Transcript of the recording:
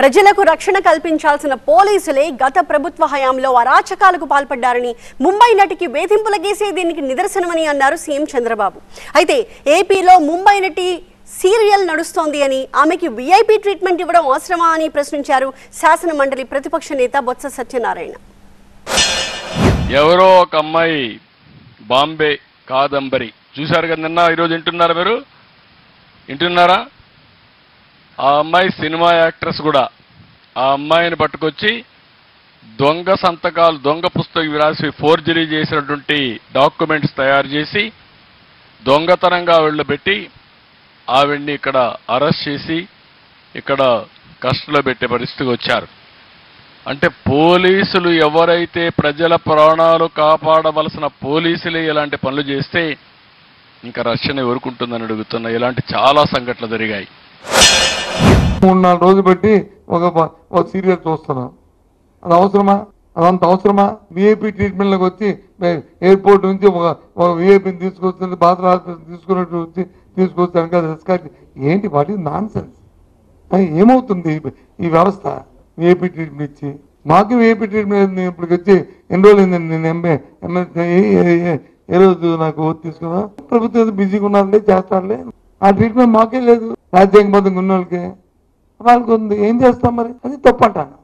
ప్రజలకు రక్షణ కల్పించాల్సిన పోలీసులే గత ప్రభుత్వ హయాంలో అరాచకాలకు పాల్పడ్డారని ముంబై నటికి వేధింపుల కేసే దీనికి నిదర్శనమని అన్నారు సీఎం చంద్రబాబు. అయితే ఏపీలో ముంబై నటి సీరియల్ నడుస్తోంది అని, ఆమెకి విఐపీ ట్రీట్మెంట్ ఇవ్వడం అవసరమా అని ప్రశ్నించారు శాసన మండలి ప్రతిపక్ష నేత బొత్స సత్యనారాయణ. ఎవరో ఒక అమ్మాయి బాంబే కాదంబరి చూశారు కదా నిన్న, ఈరోజు వింటున్నారా మీరు? వింటున్నారా? ఆ అమ్మాయి సినిమా యాక్ట్రెస్ కూడా. ఆ అమ్మాయిని పట్టుకొచ్చి దొంగ సంతకాలు, దొంగ పుస్తకం రాసి ఫోర్జరీ చేసినటువంటి డాక్యుమెంట్స్ తయారు చేసి దొంగతనంగా ఆవిడలో పెట్టి ఆవిడ్ని ఇక్కడ అరెస్ట్ చేసి ఇక్కడ కస్టడీలో పెట్టే పరిస్థితికి వచ్చారు. అంటే పోలీసులు ఎవరైతే ప్రజల ప్రాణాలు కాపాడవలసిన పోలీసులే ఇలాంటి పనులు చేస్తే ఇంకా రక్షణ ఎవరుకుంటుందని అడుగుతున్నా. ఇలాంటి చాలా సంఘటనలు జరిగాయి. 3-4 రోజులు పెట్టి ఒక సీరియల్ చూస్తున్నాం. అది అవసరమా? అదంత అవసరమా? విఐపీ ట్రీట్మెంట్లోకి వచ్చి ఎయిర్పోర్ట్ నుంచి ఒక విఐపీని తీసుకొస్తుంది, బాత్ర హాస్పిటల్ తీసుకున్నట్టు వచ్చి తీసుకొస్తాను కదా. ఏంటి వాటి నాన్ సెన్స్? ఏమవుతుంది ఈ వ్యవస్థ? విఐపీ ట్రీట్మెంట్ ఇచ్చి మాకు విఐపీ ట్రీట్మెంట్ ఇప్పటికి వచ్చి ఎన్ని రోజులు అయిందండి. నేను ఏ రోజు నాకు తీసుకున్నా? ప్రభుత్వం బిజీగా ఉన్నారులే, చేస్తారులే. ఆ ట్రీట్మెంట్ మాకే లేదు. రాజ్యాంగబద్ధంగా ఉన్న వాళ్ళకి ఉంది. ఏం చేస్తాం మరి? అది తప్పు అంటాను.